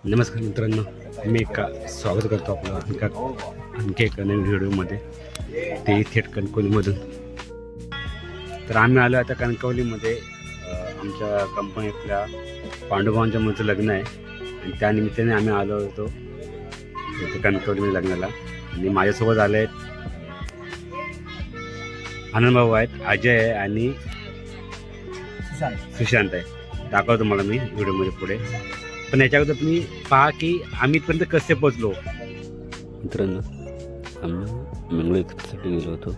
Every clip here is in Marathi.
नमस्कार मित्रांनो, मी स्वागत करतो आपलं आणखी एका नवीन व्हिडिओमध्ये, ते थेट कणकवलीमधून. तर आम्ही आलो आता कणकवलीमध्ये. आमच्या कंपनीतल्या पांडुभावांच्या मुलीचं लग्न आहे आणि त्यानिमित्ताने आम्ही आलो होतो इथे कणकवलीमध्ये लग्नाला. आणि माझ्यासोबत आले आहेत आनंदभाऊ आहेत, अजय आहे आणि सुशांत आहे. दाखवतो मला मी व्हिडिओमध्ये पुढे. पण याच्या अगोदर तुम्ही पहा की आम्ही इथपर्यंत कसे पोचलो. मित्रांनो, आम्ही मंगळूर एक्सप्रेससाठी गेलो होतो,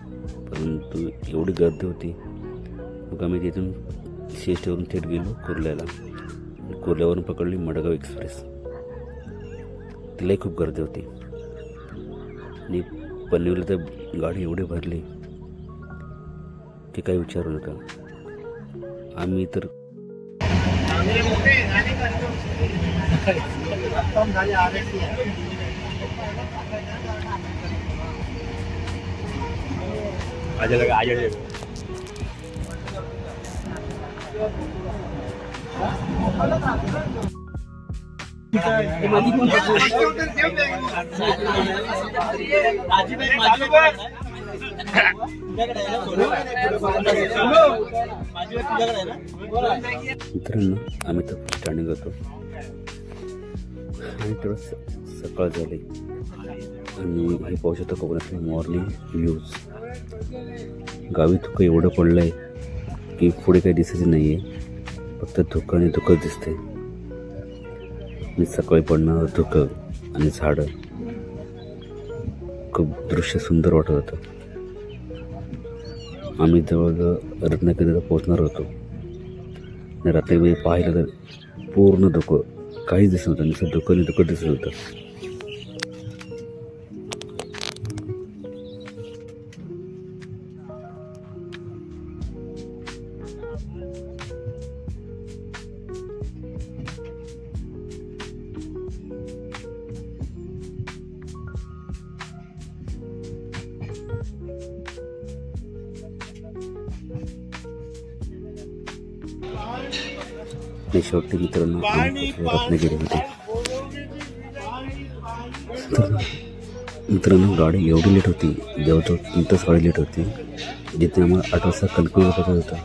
परंतु एवढी गर्दी होती मग आम्ही तिथून सीएसटीवरून थेट गेलो कुर्ल्याला. कुर्ल्यावरून पकडली मडगाव एक्सप्रेस. तिलाही खूप गर्दी होती आणि पनवेलला तर गाडी एवढी भरली की काही विचारू नका. आम्ही तर मित्रांनो, आम्ही तर स्टँडिंग होतो आणि थोडं सकाळ झाली आणि हे पाहू शकतो कोकणातले मॉर्निंग व्ह्यूज. गावी धुकं एवढं पडलं आहे की पुढे काही दिसायचं नाही आहे, फक्त धुकं आणि धुकं दिसते. आणि सकाळी पडणारं धुकं आणि झाडं, खूप दृश्य सुंदर वाटत होतं. आम्ही जवळजवळ रत्नागिरीला पोहोचणार होतो आणि रत्नागिरी पाहिलं तर पूर्ण धुकं, काहीच दिसत नव्हतं, नुसतं धुकं आणि धुकं दिसत होतं. आणि शेवटी मित्रांनो रत्नागिरीमध्ये. मित्रांनो, गाडी एवढी लेट होती, जवळजवळ 3 तास गाडी लेट होती. जिथे आम्हाला 8 वाजता कणकवलीला पोहोचायचं होतं,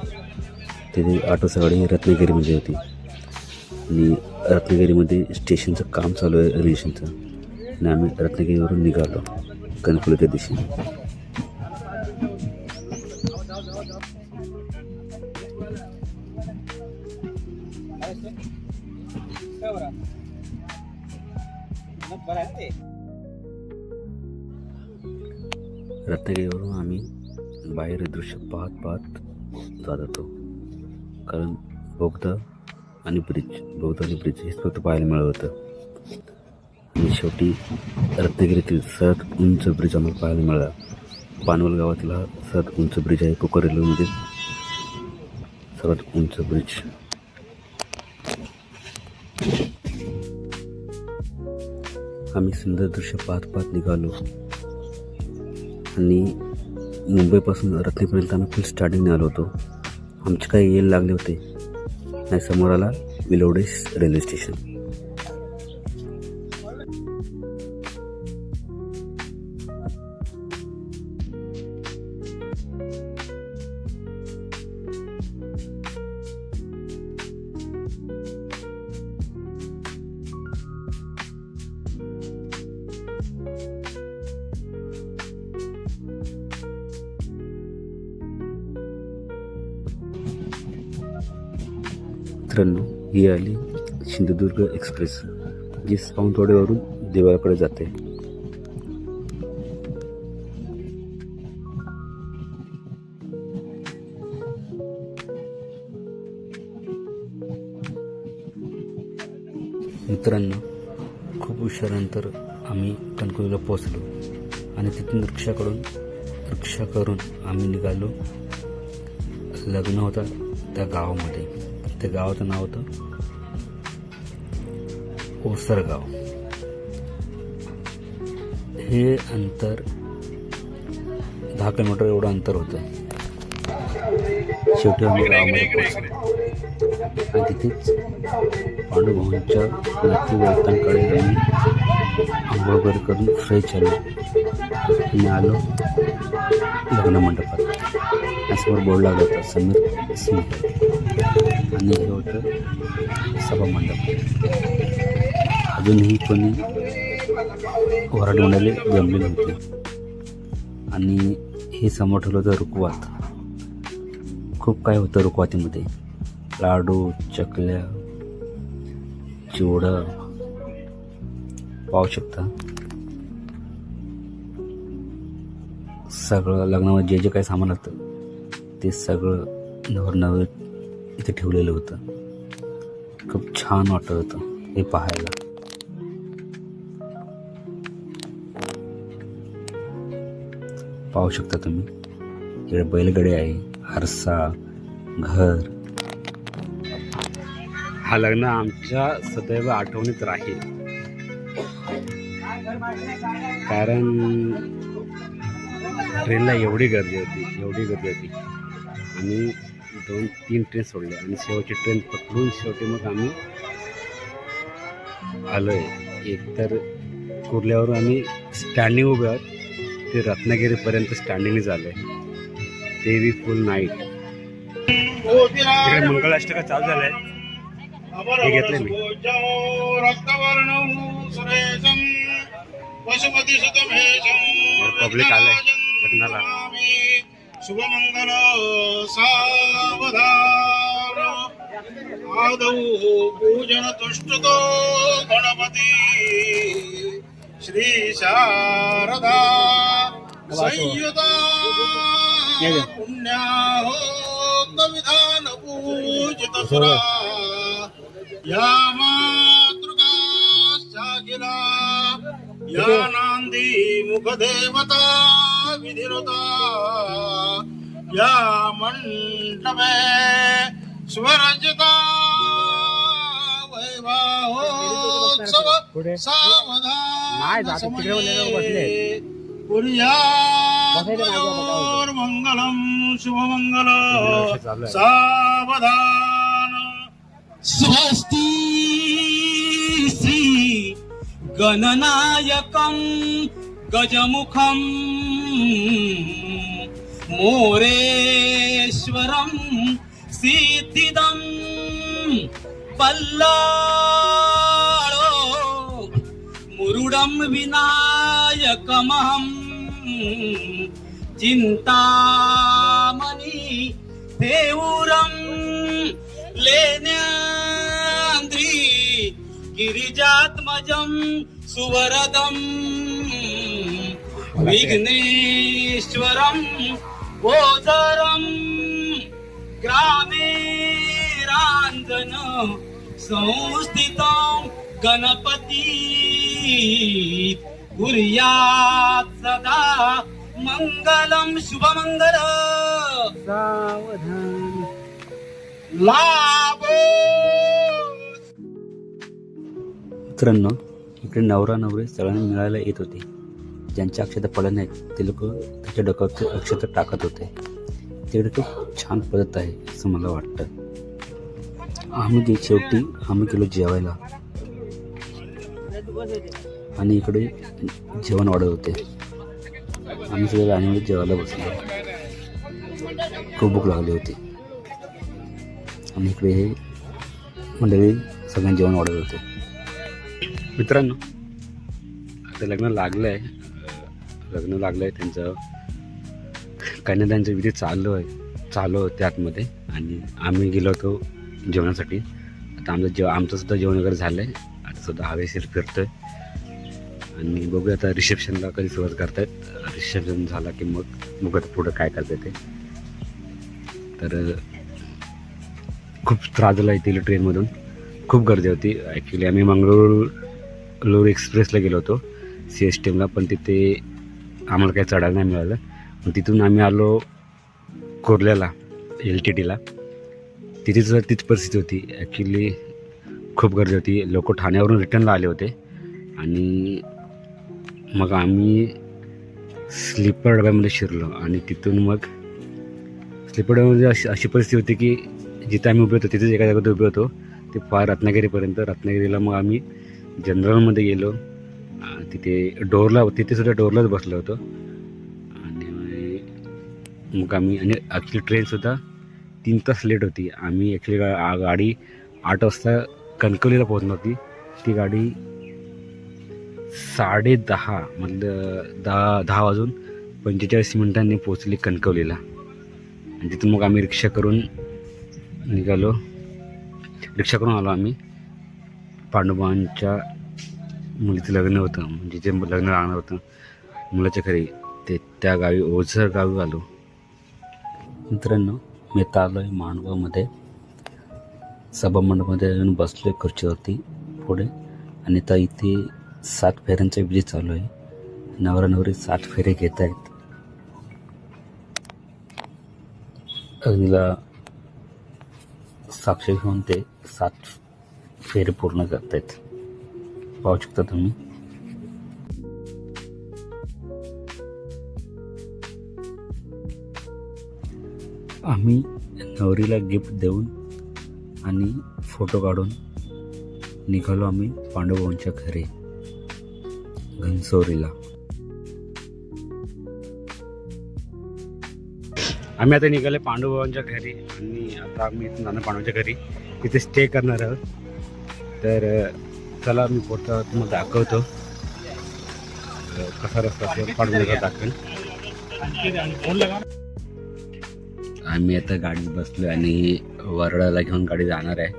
तिथे 8 वाजता गाडी रत्नागिरीमध्ये होती. आणि रत्नागिरीमध्ये स्टेशनचं काम चालू आहे, रेल्वेशनचं. आणि आम्ही रत्नागिरीवरून निघालो कणकवलीच्या दिशेने. रत्नागिरीवरून आम्ही बाहेर दृश्य पाहत जात होतो, कारण बोगदा आणि ब्रिज हेच फक्त पाहायला मिळत होतं. आणि शेवटी रत्नागिरीतील सर्वात उंच ब्रिज आम्हाला पाहायला मिळाला. पानवल गावातील हा सर्वात उंच ब्रिज आहे, कोकण रेल्वेमध्ये सर्वात उंच ब्रिज. आम्ही सुंदर दृश्य पाहत निघालो आणि मुंबईपासून रत्नागिरीपर्यंत आम्ही फुल स्टार्टिंगने आलो होतो. आमचे काही येल लागले होते आणि समोर आला विलवडे रेल्वे स्टेशन. मित्रांनो, ही आली सिंधुदुर्ग एक्सप्रेस, जी सावंतवाडीवरून देवळाकडे जाते. मित्रांनो, खूप उशिरानंतर आम्ही कणकवलीला पोहोचलो आणि तिथून रिक्षा करून आम्ही निघालो. लग्न होतं त्या गावामध्ये. त्या गावाचं नाव होतं ओसरगाव. हे अंतर 10 किलोमीटर एवढं अंतर होतं. शेवटी आम्ही गावामध्ये पोहोचलो आणि तिथेच पांडुभावांच्या नातेवाईकांकडे आम्ही आंघोळ वगैरे करून फ्रेश झालो आणि आलो लग्न मंडपात. त्यासमोर बोर्ड लागला होता समीर सिंह आणि हे होतं सभा मंडप. अजूनही कोणी वराड मंडळी जमलेली होती आणि हे समोर ठेवलं होतं रुखवात. खूप काय होतं रुखवातीमध्ये, लाडू, चकल्या, चिवडा पाहू शकता. सगळं लग्नामध्ये जे जे काही सामान लागतं ते सगळं नवरनवर इथे ठेवलेलं होतं. खूप छान वाटत होतं हे पाहायला. पाहू शकता तुम्ही, इकडे बैलगाडी आहे, आरसा, घर. हा लग्न आमच्या सदैव आठवणीत राहील, कारण ट्रेनला एवढी गर्दी होती आणि 2-3 ट्रेन सोडल्या आणि शेवटची ट्रेन पकडून शेवटी मग आम्ही आलोय. एकतर कुर्ल्यावर आम्ही स्टँडिंग उभे आहोत, ते रत्नागिरीपर्यंत स्टँडिंग झालंय, ते बी फुल नाईट. इकडे मंगलाष्टका चालू झालंय, हे घेतले मी. पब्लिक आलंय लग्नाला. शुभमंगल सावधान आदौ पूजन तुष्टतो गणपती श्री शारदा संयुता पुण्याहोत विधान पूजित सुरा या मातृका सागिला या नांदी मुखदेवता विधिरुता या मंडपे स्वरजता वैवाहोत्सव सावधान पुर्यात् मंगलम शुभमंगल सावधान. स्वस्ति श्री गणनायकं गजमुखं मोरेश्वरं सिद्धिदं पल्लाळो मुरुडं विनायकमहं चिन्तामणि देऊरं लेन्याद्रि गिरिजात्मजं सुवरदं विघ्नेश्वरं गोचरं ग्रामे रांजन संस्थितं गणपती कुर्यात् सदा मंगलम शुभमंगल सावधान. लाभो. मित्रांनो, इकडे नवरा नवरी सगळ्यांना मिळायला येत होते. ज्यांच्या अक्षता पडल्या नाहीत ते लोक त्याच्या डोक्यावरती अक्षता टाकत होते. तिकडे खूप छान पद्धत आहे असं मला वाटतं. शेवटी आम्ही गेलो जेवायला आणि इकडे जेवण वाढत होते. आम्ही सगळे आणि जेवायला बसलो. खूप भूक लागली होती आणि इकडे हे मंडळी सगळ्यांना जेवण वाढत होते. मित्रांनो, आता लग्न लागलं आहे त्यांचं. कन्यादानचं विधी चालू होते आतमध्ये आणि आम्ही गेलो होतो जेवणासाठी. आता आमचं सुद्धा जेवण वगैरे झालं आहे. आता सुद्धा हवेशीर फिरतो आहे आणि बघूया आता रिसेप्शनला कधी सुरुवात करतायत. रिसेप्शन झाला की मग आता पुढं काय करताय ते. तर खूप त्रास झाला येथील ट्रेनमधून, खूप गर्दी होती. ॲक्च्युली आम्ही मंगळूर एक्सप्रेसला गेलो होतो CSTMला, पण तिथे आम्हाला काही चढायला नाही मिळालं. पण तिथून आम्ही आलो कुर्ल्याला LTTला. तिथेच तीच परिस्थिती होती. ॲक्च्युली खूप गर्दी होती. लोक ठाण्यावरून रिटर्नला आले होते आणि मग आम्ही स्लीपर डब्यामध्ये शिरलो आणि तिथून मग स्लिपरमध्ये अशी परिस्थिती होती की जिथे आम्ही उभे होतो तिथेच एका जागेत उभे होतो, ते फार रत्नागिरीपर्यंत. रत्नागिरीला मग आम्ही जनरलमध्ये गेलो. तिथे सुद्धा डोरलाच बसलो होतो. आणि मग आम्ही, आणि ॲक्च्युली ट्रेनसुद्धा 3 तास लेट होती. आम्ही ॲक्च्युली गाडी 8 वाजता कणकवलीला पोहोचणार होती. ती गाडी 10:30 मतलब 10 वाजून 45 मिनिटांनी पोहोचली कणकवलीला. आणि तिथून मग आम्ही रिक्षा करून आलो आम्ही. पांडुभावांच्या मुलीचं लग्न होतं, म्हणजे जे लग्न राहणार होतं मुलाच्या घरी, ते त्या गावी ओझर गावी आलो. मित्रांनो, मी आता आलो आहे मांडवामध्ये. सभामंडपामध्ये येऊन बसलो आहे खुर्चीवरती पुढे. आणि आता इथे 7 फेऱ्यांचा विधी चालू आहे. नवरा नवरी 7 फेरे घेत आहेत. अग्नीला साक्षी घेऊन ते 7 फेरे पूर्ण करत आहेत. पाहू शकता तुम्ही. आम्ही नवरीला गिफ्ट देऊन आणि फोटो काढून निघालो आम्ही पांडुभावांच्या घरी घनसोरीला. आम्ही आता निघाले पांडुभावांच्या घरी. आणि आता आम्ही इथून जाणार पांडवांच्या घरी, तिथे स्टे करणार आहोत. तर चला, मी फोटो तुम्हाला दाखवतो कसा रस्ता असेल पांडुभावांचा दाखवेल. आम्ही आता गाडीत बसलो आणि वरडाला घेऊन गाडी जाणार आहे.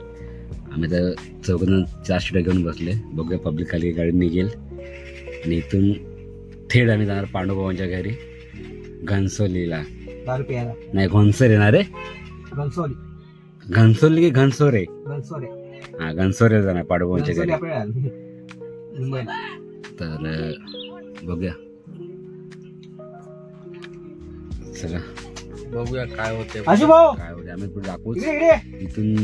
आम्ही तर 4 सीटा घेऊन बसले. बघूया पब्लिक खाली गाडी निघेल. आणि इथून थेट आम्ही जाणार पांडुभावांच्या घरी घनसोलीला. नाही, घोनसर येणार रे. घनसोली की घनसोरे? हा, घनसोरे जाणार पांडुभावांच्या घरी. तर बघूया, चला बघूया काय होते. आम्ही पुढे दाखवूच. इथून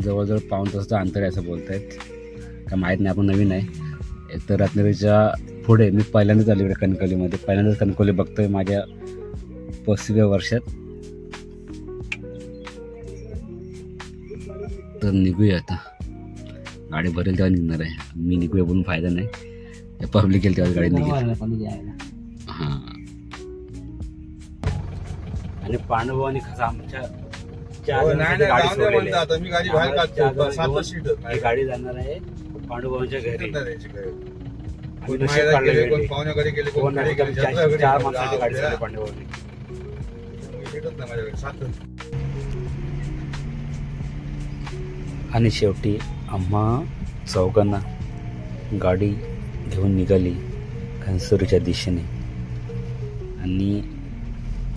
जवळजवळ 1.5 तासाचं अंतर आहे असं बोलतायत. का माहीत नाही, आपण नवीन आहे. एक तर रत्नागिरीच्या पुढे मी पहिल्यांदाच आलो इकडे कणकवलीमध्ये. पहिल्यांदाच कणकवली बघतोय माझ्या 35व्या वर्षात. तर निघूया आता. गाडी भरेल तेव्हा निघणार आहे. मी निघूया बोलून फायदा नाही. पब्लिक येईल तेव्हा गाडी निघेल. हां. आणि पांडुभावांनी कसं आमच्या 4 जणांची गाडी सोडलेली आहे. गाडी जाणार आहे पांडुभावांच्या घरी. 4 माणसाची गाडी सोडली पांडुभावांनी. आणि शेवटी आम्हा चौघांना गाडी घेऊन निघाली घनसोरीच्या दिशेने. आणि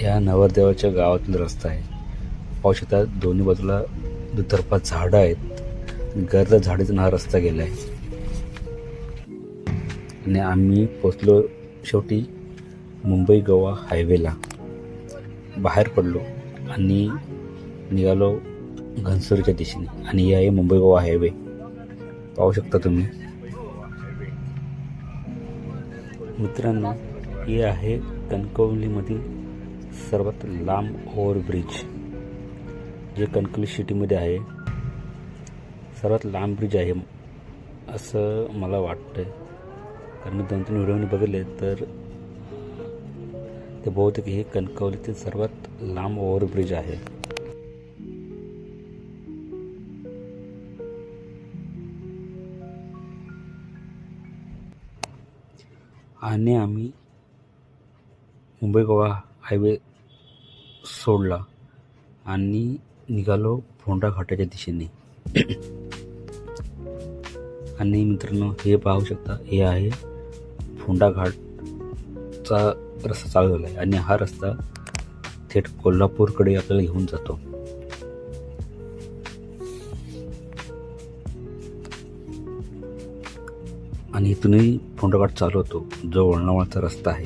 या नवरदेवाच्या गावातील रस्ता आहे. पाहू शकता दोन्ही बाजूला दुतर्फा झाडं आहेत. गर्द झाडीतून हा रस्ता गेला आहे. आणि आम्ही पोचलो शेवटी मुंबई गोवा हायवेला. बाहेर पडलो आणि निघालो घनसोरीच्या दिशेने. आणि हे आहे मुंबई गोवा हायवे. पाहू शकता तुम्ही. मित्रांनो, हे आहे कणकवलीमधील सर्वात लांब ओव्हरब्रिज, जे कणकवली सिटीमध्ये आहे. सर्वात लांब ब्रिज आहे असं मला वाटतं. कारण मी 2-3 व्हिडिओनी बघितले तर ते बहुतेक हे कणकवलीतील सर्वात लांब ओव्हरब्रिज आहे. आणि आम्ही मुंबई गोवा हायवे सोडला आणि निघालो फोंडा घाटाच्या दिशेने. आणि मित्रांनो, हे पाहू शकता, हे आहे फोंडा घाटचा रस्ता चालू झाला आहे. आणि हा रस्ता थेट कोल्हापूरकडे आपल्याला घेऊन जातो. आणि इथूनही फोंडा घाट चालू होतो, जो वळणावळचा रस्ता आहे.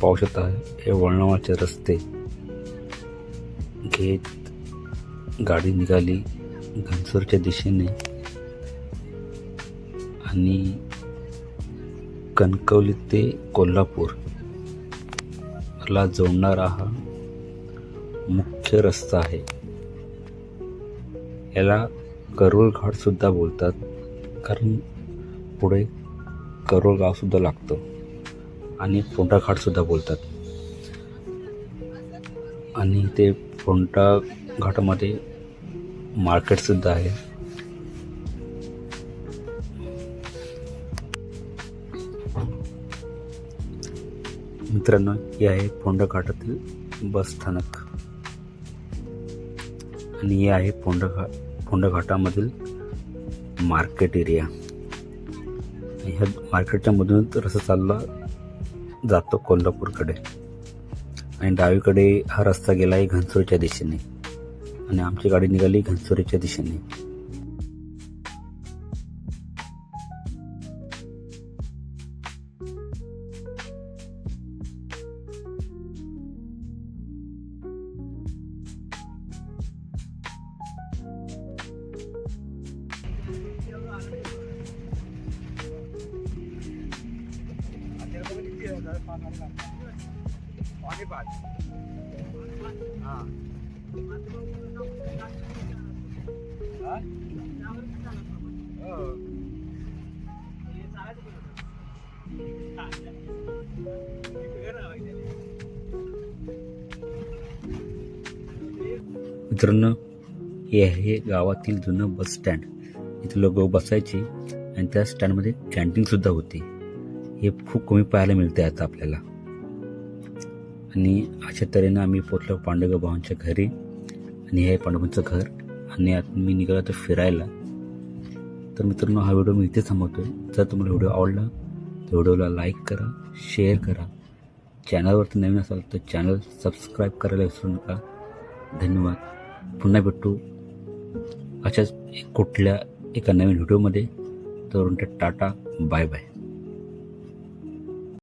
पाहू शकता, हे वळणावळचे रस्ते घेत गाडी निघाली घनसोरच्या दिशेने. आणि कणकवली ते कोल्हापूर ला जोडणारा हा मुख्य रस्ता आहे. याला करोल घाट सुद्धा बोलतात, कारण पुढे करोल गाव सुद्धा लागतं आणि फोंडा घाट सुद्धा बोलतात. आणि ते फोंडा घाटामध्ये मार्केट सुद्धा आहे. मित्रांनो, हे आहे फोंडा घाटातील बस स्थानक आणि हे आहे फोंडा घाटामधील मार्केट एरिया. ह्या मार्केटच्या मधूनच रस्ता चालला जातो कोल्हापूरकडे आणि डावीकडे हा रस्ता गेला आहे घनसोलीच्या दिशेने आणि आमची गाडी निघाली घनसोलीच्या दिशेने. मित्रांनो, हे आहे गावातील जुनं बस स्टँड. इथे लोक बसायचे आणि त्या स्टँडमध्ये कॅन्टीन सुद्धा होती. हे खूप कमी पाहायला मिळते आता आपल्याला. आणि अशा तऱ्हेनं आम्ही पोचलो पांडुरंग भावांच्या घरी आणि हे आहे पांडुरंगाचं घर. आणि आता मी निघालो तर फिरायला. तर मित्रांनो, हा व्हिडिओ मी इथे थांबवतोय. जर तुम्हाला व्हिडिओ आवडला तर व्हिडिओला लाईक करा, शेअर करा. चॅनलवरती नवीन असाल तर चॅनल सबस्क्राईब करायला विसरू नका. धन्यवाद. पुन्हा भेटू अशाच कुठल्या एका नवीन व्हिडिओमध्ये. तर टाटा, बाय बाय.